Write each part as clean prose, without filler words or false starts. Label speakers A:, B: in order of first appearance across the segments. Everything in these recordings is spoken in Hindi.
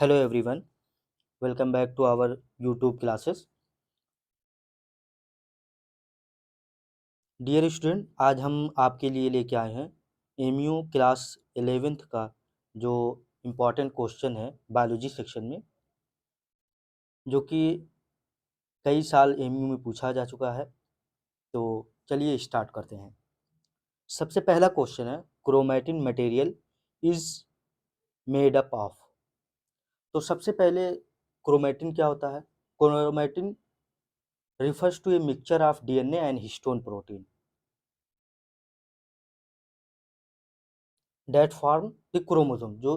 A: Hello everyone, welcome back to our YouTube classes. Dear student, आज हम आपके लिए लेके आए हैं एमयू क्लास 11th का जो इम्पोर्टेंट क्वेश्चन है बायोलॉजी सेक्शन में, जो कि कई साल एमयू में पूछा जा चुका है। तो चलिए स्टार्ट करते हैं। सबसे पहला क्वेश्चन है, chromatin material is made up of. तो सबसे पहले क्रोमैटिन क्या होता है? Chromatin refers to a mixture of DNA and histone protein that form the chromosome, जो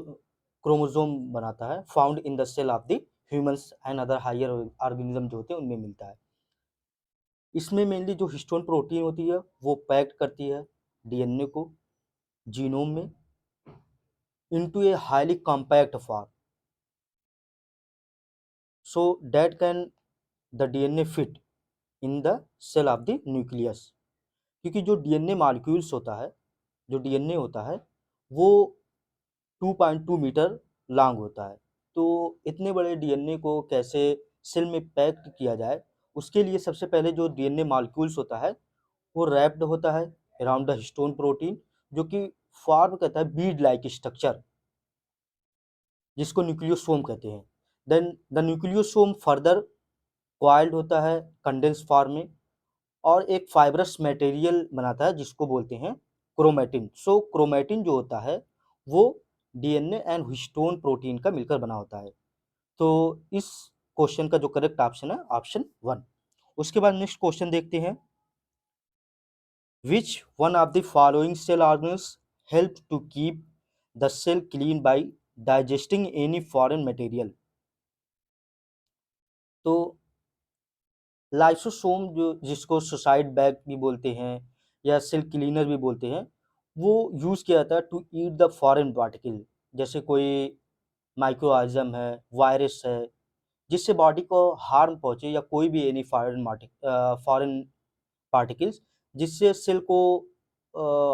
A: क्रोमोसोम बनाता है, found in the cell of the humans and other higher organism जो होते हैं उनमें मिलता है। इसमें मेनली जो हिस्टोन प्रोटीन होती है वो पैक्ड करती है डीएनए को जीनोम में into a highly compact form so that can the DNA fit in the cell of the nucleus. क्योंकि जो डीएनए मॉलिक्यूल्स होता है, जो डीएनए होता है वो 2.2 मीटर लॉन्ग होता है। तो इतने बड़े डीएनए को कैसे सेल में पैक्ड किया जाए, उसके लिए सबसे पहले जो डीएनए मॉलिक्यूल्स होता है वो रैप्ड होता है अराउंड द हिस्टोन प्रोटीन, जो कि फॉर्म करता है बीड लाइक स्ट्रक्चर, जिसको न्यूक्लियोसोम कहते हैं। Then the nucleosome further coiled होता है कंडेंस फॉर्म में और एक फाइब्रस मटेरियल बनाता है जिसको बोलते हैं क्रोमैटिन। सो क्रोमैटिन जो होता है वो डीएनए एंड हिस्टोन प्रोटीन का मिलकर बना होता है। तो इस क्वेश्चन का जो करेक्ट ऑप्शन है ऑप्शन 1। उसके बाद नेक्स्ट क्वेश्चन देखते हैं, which one of the following cell organs help to keep the cell clean by digesting any foreign material. तो लाइसोसोम जो जिसको सुसाइड बैग भी बोलते हैं या सेल क्लीनर भी बोलते हैं, वो यूज़ किया जाता है to eat the foreign particle. जैसे कोई माइक्रोऑर्गेनिज्म है, वायरस है, जिससे बॉडी को हार्म पहुंचे या कोई भी एनी फॉरेन पार्टिकल्स जिससे सेल को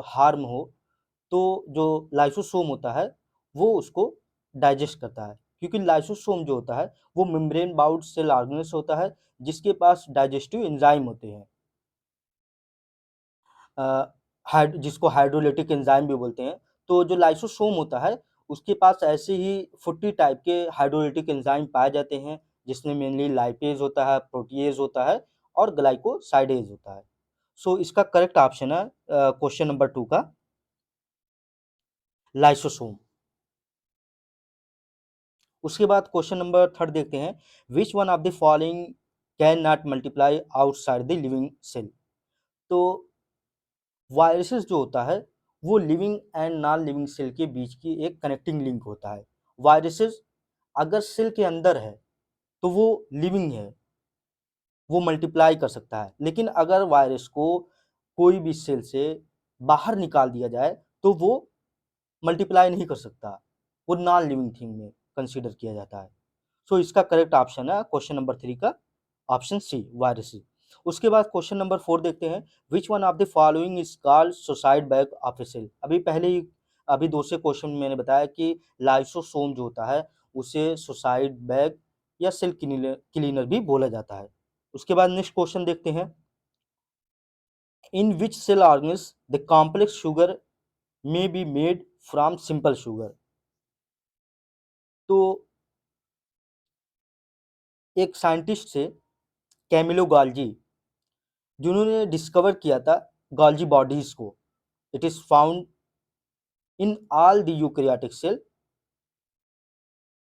A: हार्म हो, तो जो लाइसोसोम होता है वो उसको डाइजेस्ट करता है। क्योंकि लाइसोसोम जो होता है वो मेम्ब्रेन बाउंड सेल ऑर्गेनेल होता है जिसके पास डाइजेस्टिव एंजाइम होते हैं, जिसको हाइड्रोलिटिक एंजाइम भी बोलते हैं। तो जो लाइसोसोम होता है उसके पास ऐसे ही 40 टाइप के हाइड्रोलिटिक एंजाइम पाए जाते हैं, जिसमें मेनली लाइपेज होता है, प्रोटीएज होता है और ग्लाइकोसाइडेज होता है। सो इसका करेक्ट ऑप्शन है क्वेश्चन नंबर 2 का लाइसोसोम। उसके बाद क्वेश्चन नंबर 3 देखते हैं, which one of the following can not multiply outside the living cell. तो वायरसेस जो होता है वो living and non living cell के बीच की एक कनेक्टिंग लिंक होता है। वायरसेस अगर सेल के अंदर है तो वो लिविंग है, वो मल्टीप्लाई कर सकता है। लेकिन अगर वायरस को कोई भी सेल से बाहर निकाल दिया जाए तो वो मल्टीप्लाई नहीं कर सकता, वो नॉन लिविंग थिंग में कंसीडर किया जाता है। सो इसका करेक्ट ऑप्शन है क्वेश्चन नंबर 3 का ऑप्शन सी, वायरसेस। उसके बाद क्वेश्चन नंबर 4 देखते हैं, which one of the following is called suicide bag of a cell. अभी दूसरे क्वेश्चन में मैंने बताया कि लाइसोसोम जो होता है उसे सुसाइड बैग या सेल क्लीनर भी बोला जाता है। उसके बाद नेक्स्ट क्वेश्चन देखते हैं, in which cell organs the complex sugar may be made from simple sugar. तो एक साइंटिस्ट थे कैमिलो गॉल्जी, जिन्होंने डिस्कवर किया था गॉल्जी बॉडीज को। It is found in all the eukaryotic cell,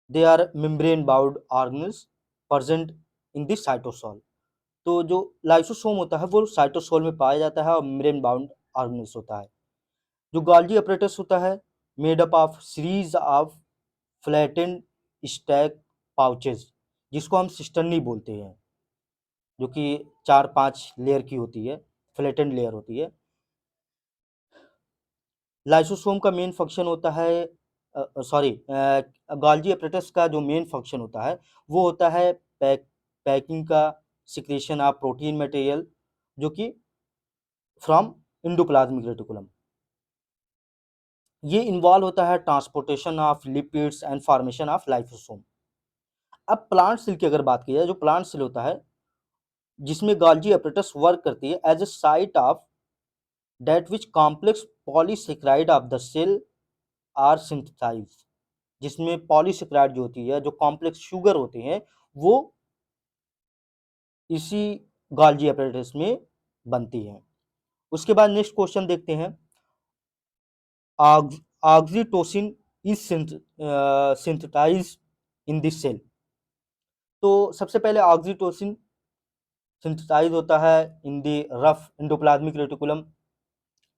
A: they are membrane bound organelles present in the cytosol. तो जो लाइसोसोम होता है वो साइटोसोल में पाया जाता है और मेम्ब्रेन बाउंड ऑर्गेनेल्स होता है। जो गॉल्जी अपरेटस होता है made up of series of flattened stack pouches, जिसको हम सिस्टर्नी बोलते हैं, जो कि 4-5 लेयर की होती है, फ्लैटेंड लेयर होती है। लाइसोसोम का मेन फंक्शन होता है, सॉरी, गोल्गी एपरेटस का जो मेन फंक्शन होता है वो होता है पैकिंग का, सिक्रेशन ऑफ प्रोटीन मटेरियल जो कि फ्रॉम एंडोप्लाज्मिक रेटिकुलम। ये इन्वॉल्व होता है transportation of lipids and formation of lysosome. अब प्लांट सेल की अगर बात की जाए, जो प्लांट सेल होता है जिसमें गोल्गी apparatus वर्क करती है as a site of that which complex polysaccharide of the cell are synthesized, जिसमें पॉलीसेक्राइड जो होती है, जो कॉम्प्लेक्स शुगर होते हैं, वो इसी गोल्गी apparatus में बनती हैं। उसके बाद नेक्स्ट क्वेश्चन देखते हैं, oxytocin is synthesised in this cell. तो सबसे पहले ऑक्सीटोसिन सिंथेसाइज होता है in the rough endoplasmic reticulum,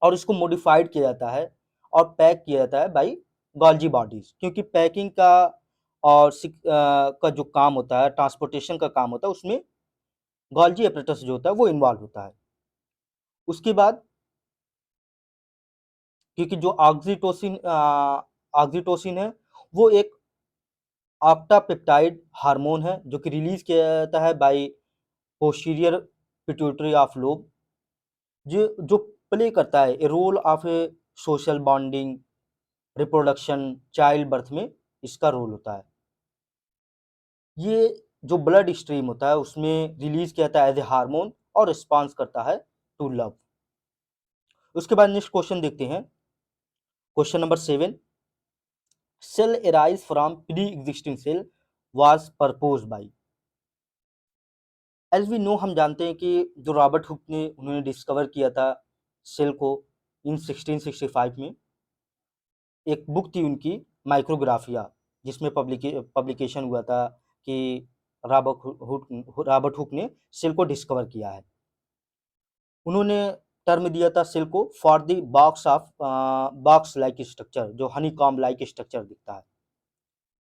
A: और इसको मॉडिफाइड किया जाता है और पैक किया जाता है बाय गोल्गी बॉडीज, क्योंकि पैकिंग का और का जो काम होता है, ट्रांसपोर्टेशन का काम होता है, उसमें गोल्गी apparatus जो होता है वो इन्वॉल्व होता है। उसके बाद क्योंकि जो ऑक्सीटोसिन है वो एक ऑक्टापेप्टाइड हार्मोन है जो कि रिलीज किया जाता है by posterior pituitary of lobe, जो प्ले करता है a role of a social bonding, reproduction, child birth में इसका रोल होता है। ये जो ब्लड स्ट्रीम होता है उसमें रिलीज किया जाता है एज ए हार्मोन और रिस्पॉन्स करता है टू लव। उसके बाद नेक्स्ट क्वेश्चन देखते हैं, question number 7, cell arise from pre existing cell was propose by. As we know, हम जानते हैं कि जो रॉबर्ट हुक ने उन्होंने डिस्कवर किया था सेल को इन 1665 में, एक बुक थी उनकी माइक्रोग्राफिया, जिसमें पब्लिकेशन हुआ था कि रॉबर्ट हुक ने सेल को डिस्कवर किया है। उन्होंने टर्म दिया था सेल को for the box like structure, जो हनी कॉम्ब लाइक स्ट्रक्चर दिखता है।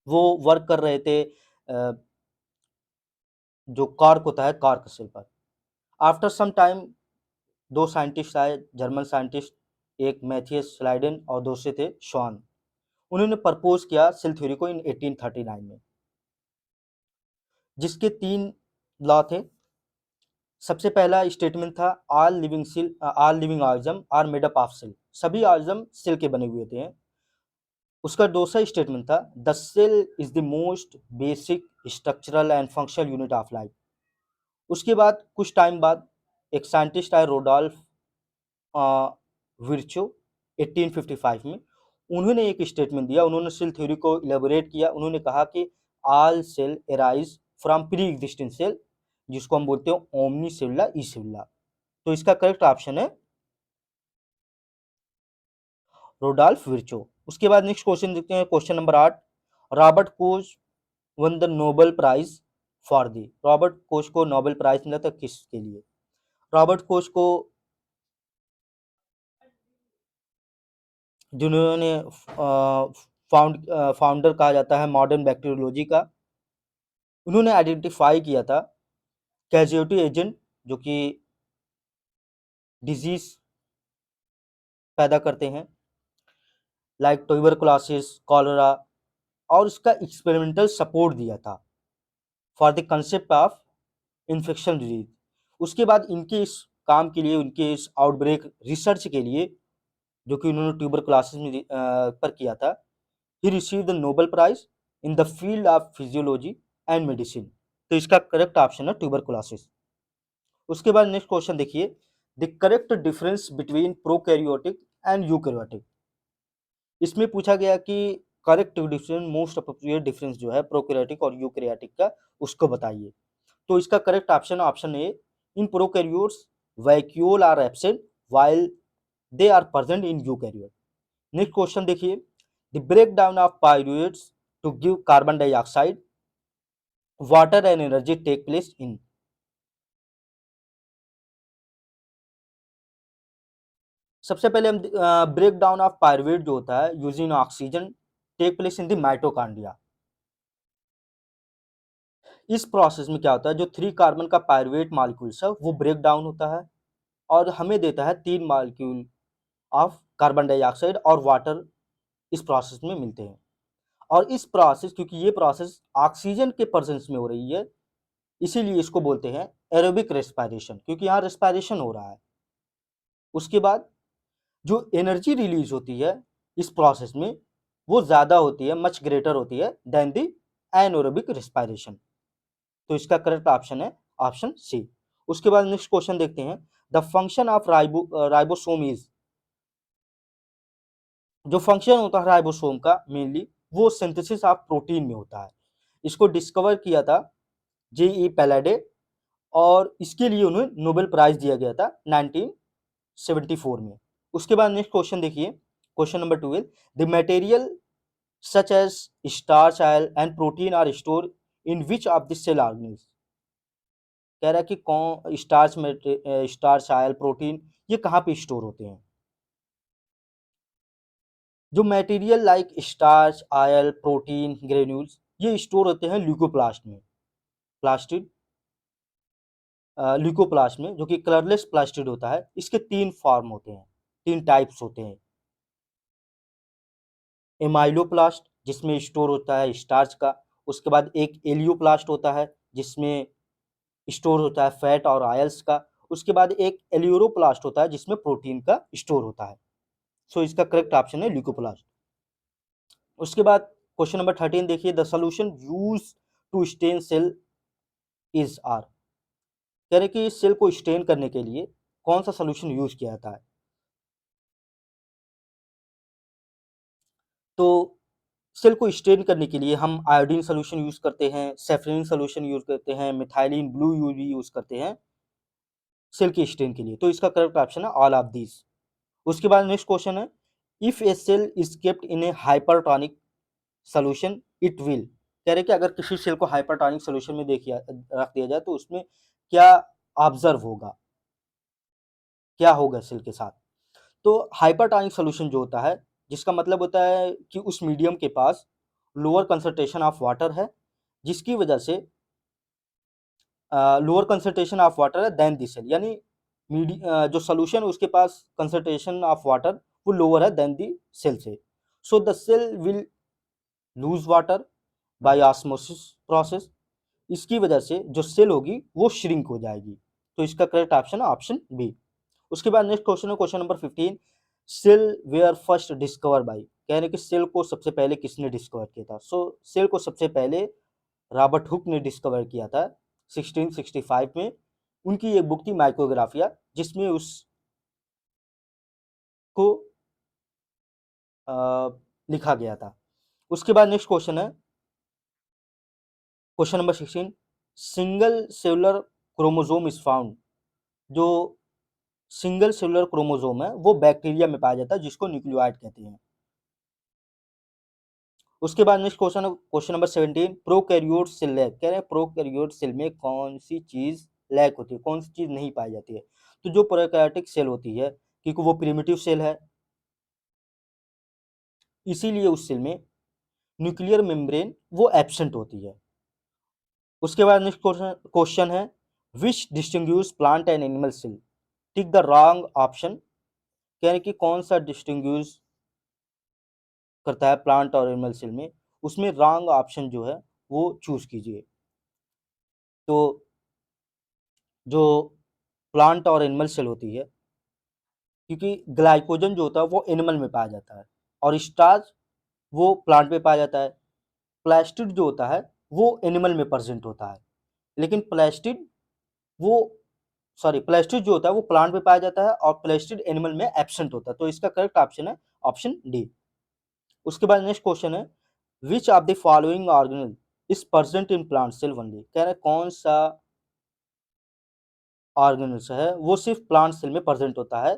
A: वो वर्क कर रहे थे जो कॉर्क होता है कॉर्क सेल पर। आफ्टर सम टाइम दो साइंटिस्ट आए, जर्मन साइंटिस्ट, एक मैथियस स्लाइडेन और दूसरे थे शॉन। उन्होंने प्रपोज किया सेल थ्योरी को इन 1839 में, जिसके 3 लॉ थे। सबसे पहला स्टेटमेंट था all living organism are made up of cell, सभी ऑर्गेनिज्म सेल के बने हुए थे। उसका दूसरा स्टेटमेंट था the cell is the most basic structural and functional unit of life. उसके बाद कुछ टाइम बाद एक साइंटिस्ट आए, रोडोल्फ विर्चो, 1855 में। उन्होंने एक स्टेटमेंट दिया, उन्होंने सेल थ्योरी को इलेबोरेट किया। उन्होंने कहा कि all cell arise from pre existing cell, जिसको हम बोलते हैं ओमनी सेलुला ई सेलुला। तो इसका करेक्ट ऑप्शन है रोडोल्फ विर्चो। उसके बाद नेक्स्ट क्वेश्चन देखते हैं, question number 8, Robert Koch won the Nobel prize for the. Robert Koch को नोबेल प्राइज मिला था किसके लिए? रॉबर्ट कोच को, जिन्होंने फाउंडर कहा जाता है मॉडर्न बैक्टीरियोलॉजी का, उन्होंने आइडेंटिफाई किया था कैजुअलिटी एजेंट जो कि डिजीज पैदा करते हैं, लाइक ट्यूबरकुलोसिस, कॉलरा, और उसका एक्सपेरिमेंटल सपोर्ट दिया था for the concept of infection disease. उसके बाद इनके इस काम के लिए, उनके इस आउटब्रेक रिसर्च के लिए जो कि उन्होंने ट्यूबरकुलोसिस में पर किया था, he receive the Nobel prize in the field of physiology and medicine. तो इसका करेक्ट ऑप्शन है ट्यूबरकुलोसिस। उसके बाद नेक्स्ट क्वेश्चन देखिए, the correct difference between prokaryotic and eukaryotic. इसमें पूछा गया कि correct difference, most appropriate difference जो है प्रोकैरियोटिक और यूकैरियोटिक का, उसको बताइए। तो इसका करेक्ट ऑप्शन है option A, in prokaryotes vacuole are absent while they are present in eukaryote. Next question देखिए, the break down of pyruvates to give carbon dioxide, water and energy take place in. सबसे पहले हम ब्रेक डाउन ऑफ पायरुवेट जो होता है using oxygen take place in the mitochondria. इस प्रोसेस में क्या होता है, जो 3 कार्बन का पायरुवेट मॉलिक्यूल्स है वो ब्रेक डाउन होता है और हमें देता है 3 मॉलिक्यूल ऑफ कार्बन डाइऑक्साइड और वाटर, इस प्रोसेस में मिलते हैं। और इस प्रोसेस, क्योंकि ये प्रोसेस ऑक्सीजन के प्रेजेंस में हो रही है, इसीलिए इसको बोलते हैं एरोबिक रेस्पिरेशन, क्योंकि यहाँ रेस्पिरेशन हो रहा है। उसके बाद जो एनर्जी रिलीज होती है इस प्रोसेस में वो ज़्यादा होती है, मच ग्रेटर होती है देन द एनारोबिक रेस्पिरेशन। तो इसका करेक्ट ऑप्शन है ऑप्शन सी। उसके बाद नेक्स्ट क्वेश्चन देखते हैं, the function of ribosome is, जो फंक्शन होता है राइबोसोम का मेनली वो सिंथेसिस ऑफ प्रोटीन में होता है। इसको डिस्कवर किया था G.E. पैलाडे और इसके लिए उन्हें नोबेल प्राइज दिया गया था 1974 में। उसके बाद नेक्स्ट क्वेश्चन देखिए, question number 12, the material such as starch oil and protein are store in which of the cell organelles. कह रहा है कि कौन स्टार्च ऑयल प्रोटीन ये कहाँ पे स्टोर होते हैं। जो material like starch oil protein granules ये स्टोर होते हैं ल्यूकोप्लास्ट में, प्लास्टिड ल्यूकोप्लास्ट में, जो कि कलरलेस प्लास्टिड होता है। इसके तीन फॉर्म होते हैं, तीन टाइप्स होते हैं। एमाइलोप्लास्ट जिसमें स्टोर होता है स्टार्च का, उसके बाद एक एलियोप्लास्ट होता है जिसमें स्टोर होता है फैट और ऑयल्स का, उसके बाद एक एलियोरोप्लास्ट होता है जिसमें प्रोटीन का स्टोर होता है। सो इसका करेक्ट ऑप्शन है ल्यूकोप्लास्ट। उसके बाद क्वेश्चन नंबर 13 देखिए, the solution use to stain cell is are. कह रहे कि सेल को स्टेन करने के लिए कौन सा सोल्यूशन यूज किया जाता है। तो सेल को स्टेन करने के लिए हम आयोडीन सोल्यूशन यूज करते हैं, सेफ्रिन सोल्यूशन यूज करते हैं, मिथाइलिन ब्लू यूवी यूज करते हैं सेल के स्टेन के लिए। तो इसका करेक्ट ऑप्शन है ऑल ऑफ दीज। उसके बाद नेक्स्ट क्वेश्चन है, if a cell is kept in a hypertonic solution it will. कह रहे कि अगर किसी सेल को हाइपरटोनिक सोल्यूशन में देखिए रख दिया जाए तो उसमें क्या ऑब्जर्व होगा, क्या होगा सेल के साथ। तो हाइपरटोनिक सोल्यूशन जो होता है जिसका मतलब होता है कि उस मीडियम के पास लोअर कंसंट्रेशन ऑफ वाटर है, जिसकी वजह से लोअर कंसंट्रेशन ऑफ वाटर है देन दी सेल, यानी जो सोल्यूशन उसके पास कंसंट्रेशन ऑफ वाटर वो लोअर है देन दी सेल से। So the cell will lose water by osmosis process. इसकी वजह से जो सेल होगी वो श्रिंक हो जाएगी। तो इसका करेक्ट ऑप्शन है ऑप्शन बी। उसके बाद नेक्स्ट क्वेश्चन है question number 15, cell were first discover by. कह रहे कि सेल को सबसे पहले किसने डिस्कवर किया था। सो सेल को सबसे पहले रॉबर्ट हुक ने डिस्कवर किया था 1665 में। उनकी एक बुक थी माइक्रोग्राफिया जिसमें उसको लिखा गया था। उसके बाद नेक्स्ट क्वेश्चन है question number 16, single cellular chromosome is found. जो सिंगल सेलुलर क्रोमोसोम है वो बैक्टीरिया में पाया जाता है जिसको न्यूक्लियोइड कहते हैं। उसके बाद नेक्स्ट क्वेश्चन है question number 17, prokaryote cell lack. कह रहे हैं प्रोकैरियोट सेल में कौन सी चीज लैक होती है, कौन सी चीज नहीं पाई जाती है। तो जो प्रोकैरियोटिक सेल होती है क्योंकि वो प्रिमिटिव सेल है, इसीलिए उस सेल में न्यूक्लियर मेम्ब्रेन वो एब्सेंट होती है। उसके बाद नेक्स्ट क्वेश्चन है, which distinguish plant and animal cell. Tick the wrong option. कह रहे कि कौन सा डिस्टिंग्विश करता है प्लांट और एनिमल सेल में, उसमें रॉन्ग ऑप्शन जो है वो चूज कीजिए। तो जो प्लांट और एनिमल सेल होती है, क्योंकि ग्लाइकोजन जो होता है वो एनिमल में पाया जाता है और स्टार्च वो प्लांट में पाया जाता है। प्लास्टिड जो होता है वो एनिमल में प्रेजेंट होता है, लेकिन वो प्लास्टिड जो होता है वो प्लांट में पाया जाता है और प्लास्टिड एनिमल में एब्सेंट होता है। तो इसका करेक्ट ऑप्शन है ऑप्शन डी। उसके बाद नेक्स्ट क्वेश्चन है, which of the following organelle is present in plant cell only. कह रहे हैं कौन सा ऑर्गेनेल्स है वो सिर्फ प्लांट सेल में प्रेजेंट होता है।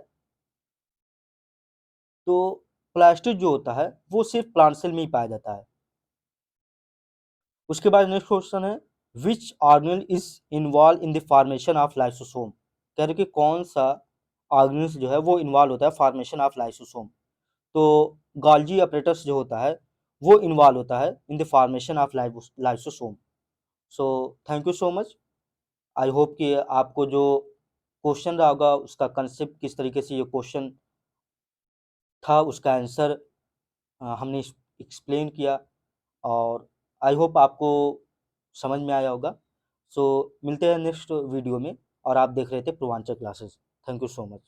A: तो प्लास्टिड जो होता है वो सिर्फ प्लांट सेल में ही पाया जाता है। उसके बाद नेक्स्ट क्वेश्चन है, विच organelle is involve in the formation of lysosome. कह रहे कि कौन सा ऑर्गेनेल जो है वो इन्वॉल्व होता है फॉर्मेशन ऑफ लाइसोसोम। तो गोल्गी अपरेटस जो होता है वो इन्वॉल्व होता है in the formation of lysosome. So thank you so much. I hope कि आपको जो क्वेश्चन रहा होगा उसका कंसेप्ट किस तरीके से ये क्वेश्चन था उसका आंसर हमने एक्सप्लेन किया और आई होप आपको समझ में आया होगा। सो मिलते हैं नेक्स्ट वीडियो में और आप देख रहे थे Purvanchal classes. Thank you so much.